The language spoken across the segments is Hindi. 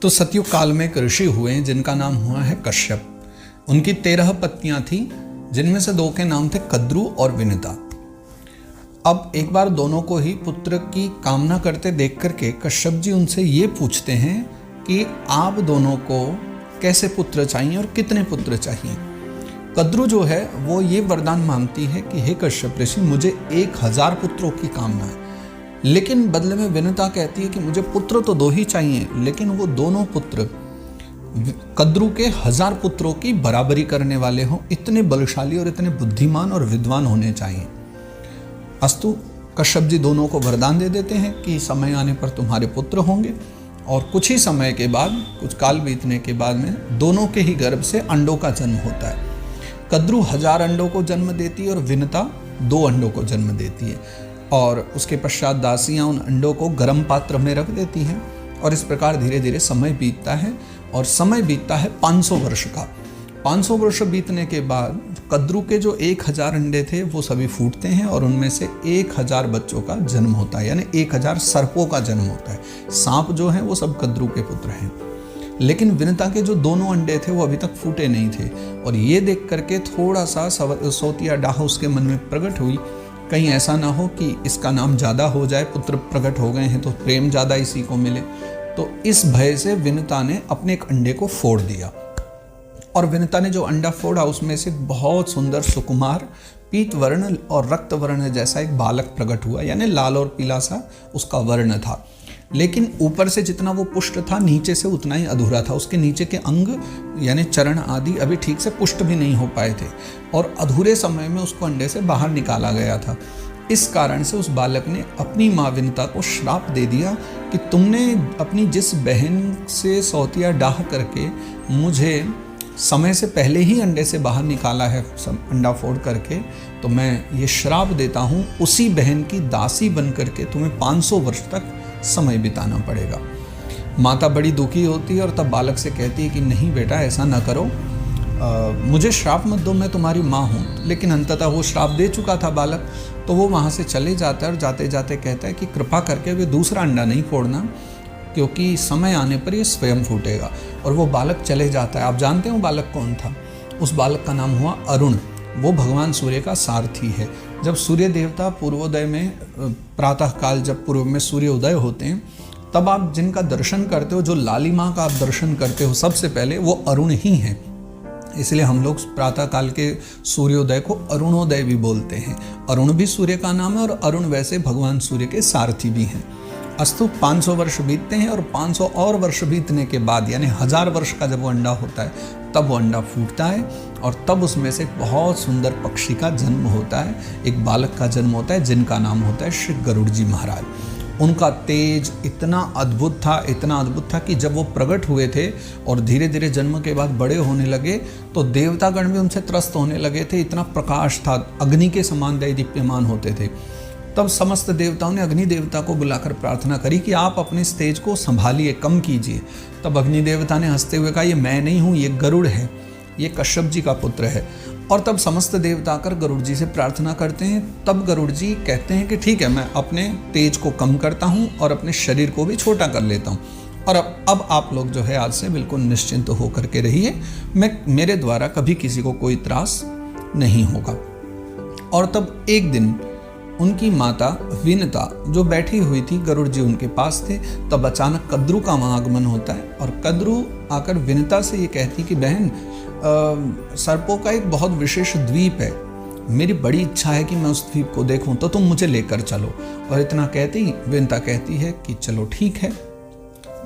तो सतयुग काल में एक ऋषि हुए जिनका नाम हुआ है कश्यप। उनकी 13 पत्नियां थीं, जिनमें से 2 के नाम थे कद्रु और विनिता। अब एक बार दोनों को ही पुत्र की कामना करते देख करके कश्यप जी उनसे ये पूछते हैं कि आप दोनों को कैसे पुत्र चाहिए और कितने पुत्र चाहिए। कद्रु जो है वो ये वरदान मांगती है कि हे कश्यप ऋषि, मुझे 1000 पुत्रों की कामना है। लेकिन बदले में विनिता कहती है कि मुझे पुत्र तो 2 ही चाहिए, लेकिन वो दोनों पुत्र कद्रु के 1000 पुत्रों की बराबरी करने वाले हों, इतने बलशाली और इतने बुद्धिमान और विद्वान होने चाहिए। अस्तु, कश्यप जी दोनों को वरदान दे देते हैं कि समय आने पर तुम्हारे पुत्र होंगे। और कुछ ही समय के बाद, कुछ काल बीतने के बाद में दोनों के ही गर्भ से अंडों का जन्म होता है। कद्रु 1000 अंडों को जन्म देती है और विनिता 2 अंडों को जन्म देती है। और उसके पश्चात दासियां उन अंडों को गर्म पात्र में रख देती हैं और इस प्रकार धीरे धीरे समय बीतता है। और समय बीतता है 500 वर्ष का। 500 वर्ष बीतने के बाद कद्रु के जो 1000 अंडे थे वो सभी फूटते हैं और उनमें से 1000 बच्चों का जन्म होता है, यानी 1000 सर्पों का जन्म होता है। सांप जो हैं वो सब कद्रु के पुत्र हैं। लेकिन विनिता के जो दोनों अंडे थे वो अभी तक फूटे नहीं थे। और ये देख करके थोड़ा सा सोतिया डाह उसके मन में प्रकट हुई, कहीं ऐसा ना हो कि इसका नाम ज़्यादा हो जाए, पुत्र प्रकट हो गए हैं तो प्रेम ज़्यादा इसी को मिले। तो इस भय से विनिता ने अपने एक अंडे को फोड़ दिया। और विनिता ने जो अंडा फोड़ा उसमें से बहुत सुंदर सुकुमार पीत वर्ण और रक्त वर्ण जैसा एक बालक प्रकट हुआ, यानी लाल और पीला सा उसका वर्ण था। लेकिन ऊपर से जितना वो पुष्ट था, नीचे से उतना ही अधूरा था। उसके नीचे के अंग यानी चरण आदि अभी ठीक से पुष्ट भी नहीं हो पाए थे और अधूरे समय में उसको अंडे से बाहर निकाला गया था। इस कारण से उस बालक ने अपनी माँ विनिता को श्राप दे दिया कि तुमने अपनी जिस बहन से सौतिया डाह करके मुझे समय से पहले ही अंडे से बाहर निकाला है अंडा फोड़ करके, तो मैं ये श्राप देता हूँ उसी बहन की दासी बन करके तुम्हें 500 वर्ष तक समय बिताना पड़ेगा। माता बड़ी दुखी होती है और तब बालक से कहती है कि नहीं बेटा, ऐसा ना करो, मुझे श्राप मत दो, मैं तुम्हारी माँ हूँ। लेकिन अंततः वो श्राप दे चुका था बालक, तो वो वहाँ से चले जाता है और जाते जाते कहता है कि कृपा करके वे दूसरा अंडा नहीं फोड़ना, क्योंकि समय आने पर ये स्वयं फूटेगा। और वो बालक चले जाता है। आप जानते हो बालक कौन था? उस बालक का नाम हुआ अरुण। वो भगवान सूर्य का सारथी है। जब सूर्य देवता पूर्वोदय में, प्रातः काल जब पूर्व में सूर्य उदय होते हैं, तब आप जिनका दर्शन करते हो, जो लालिमा का आप दर्शन करते हो, सबसे पहले वो अरुण ही हैं। इसलिए हम लोग प्रातः काल के सूर्योदय को अरुणोदय भी बोलते हैं। अरुण भी सूर्य का नाम है और अरुण वैसे भगवान सूर्य के सारथी भी हैं। अस्तु, 500 वर्ष बीतते हैं और 500 और वर्ष बीतने के बाद, यानी 1000 वर्ष का जब वो अंडा होता है, तब वो अंडा फूटता है और तब उसमें से एक बहुत सुंदर पक्षी का जन्म होता है, एक बालक का जन्म होता है, जिनका नाम होता है श्री गरुड़ जी महाराज। उनका तेज इतना अद्भुत था कि जब वो प्रकट हुए थे और धीरे धीरे जन्म के बाद बड़े होने लगे, तो देवतागण भी उनसे त्रस्त होने लगे थे। इतना प्रकाश था, अग्नि के समान दीप्यमान होते थे। तब समस्त देवताओं ने अग्नि देवता को बुलाकर प्रार्थना करी कि आप अपने इस तेज को संभालिए, कम कीजिए। तब अग्नि देवता ने हंसते हुए कहा, ये मैं नहीं हूँ, ये गरुड़ है, ये कश्यप जी का पुत्र है। और तब समस्त देवता आकर गरुड़ जी से प्रार्थना करते हैं। तब गरुड़ जी कहते हैं कि ठीक है, मैं अपने तेज को कम करता हूँ और अपने शरीर को भी छोटा कर लेता हूँ। और अब आप लोग जो है आज से बिल्कुल निश्चिंत होकर के रहिए, मेरे द्वारा कभी किसी को कोई त्रास नहीं होगा। और तब एक दिन उनकी माता विनिता जो बैठी हुई थी, गरुड़ जी उनके पास थे, तब अचानक कद्रु का आगमन होता है। और कद्रु आकर विनिता से ये कहती कि बहन, सर्पों का एक बहुत विशेष द्वीप है, मेरी बड़ी इच्छा है कि मैं उस द्वीप को देखूं, तो तुम मुझे लेकर चलो। और इतना कहती विनिता कहती है कि चलो ठीक है,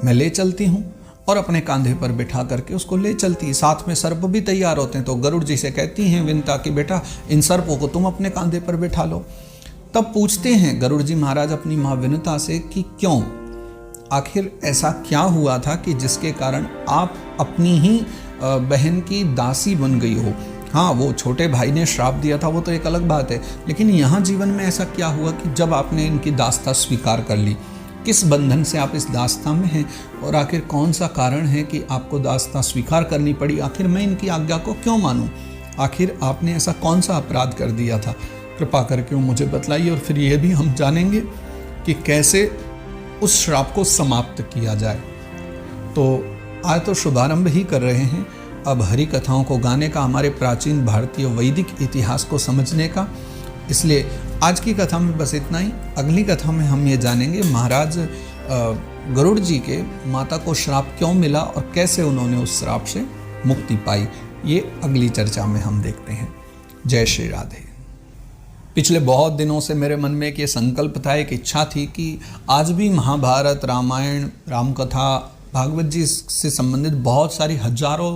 मैं ले चलती हूँ। और अपने कांधे पर बिठा करके उसको ले चलती है। साथ में सर्प भी तैयार होते हैं। तो गरुड़ जी से कहती हैं विनिता कि बेटा, इन सर्पों को तुम अपने कांधे पर बिठा लो। तब पूछते हैं गरुड़ जी महाराज अपनी माँ विनिता से कि क्यों, आखिर ऐसा क्या हुआ था कि जिसके कारण आप अपनी ही बहन की दासी बन गई हो। हाँ, वो छोटे भाई ने श्राप दिया था, वो तो एक अलग बात है, लेकिन यहाँ जीवन में ऐसा क्या हुआ कि जब आपने इनकी दास्ता स्वीकार कर ली, किस बंधन से आप इस दास्ता में हैं और आखिर कौन सा कारण है कि आपको दास्ता स्वीकार करनी पड़ी। आखिर मैं इनकी आज्ञा को क्यों मानूं, आखिर आपने ऐसा कौन सा अपराध कर दिया था, कृपा करके वो मुझे बतलाइए। और फिर ये भी हम जानेंगे कि कैसे उस श्राप को समाप्त किया जाए। तो आज तो शुभारंभ ही कर रहे हैं अब हरि कथाओं को गाने का, हमारे प्राचीन भारतीय वैदिक इतिहास को समझने का। इसलिए आज की कथा में बस इतना ही। अगली कथा में हम ये जानेंगे महाराज गरुड़ जी के माता को श्राप क्यों मिला और कैसे उन्होंने उस श्राप से मुक्ति पाई। ये अगली चर्चा में हम देखते हैं। जय श्री राधे। पिछले बहुत दिनों से मेरे मन में एक ये संकल्प था, एक इच्छा थी कि आज भी महाभारत, रामायण, रामकथा, भागवत जी से संबंधित बहुत सारी हजारों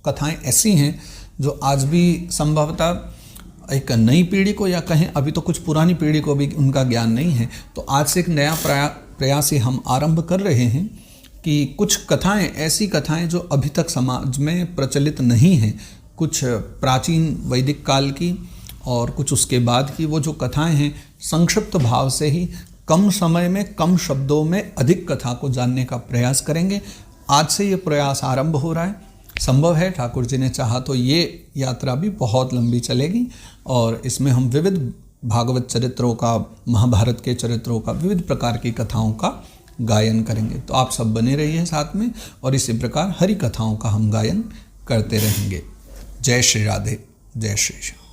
कथाएं ऐसी हैं जो आज भी संभवतः एक नई पीढ़ी को, या कहें अभी तो कुछ पुरानी पीढ़ी को भी उनका ज्ञान नहीं है। तो आज से एक नया प्रयास ही हम आरंभ कर रहे हैं कि कुछ कथाएं, ऐसी कथाएं जो अभी तक समाज में प्रचलित नहीं हैं, कुछ प्राचीन वैदिक काल की और कुछ उसके बाद की, वो जो कथाएं हैं संक्षिप्त भाव से ही कम समय में, कम शब्दों में अधिक कथा को जानने का प्रयास करेंगे। आज से ये प्रयास आरंभ हो रहा है। संभव है ठाकुर जी ने चाहा तो ये यात्रा भी बहुत लंबी चलेगी और इसमें हम विविध भागवत चरित्रों का, महाभारत के चरित्रों का, विविध प्रकार की कथाओं का गायन करेंगे। तो आप सब बने रहिए साथ में और इसी प्रकार हरि कथाओं का हम गायन करते रहेंगे। जय श्री राधे, जय श्री श्याम।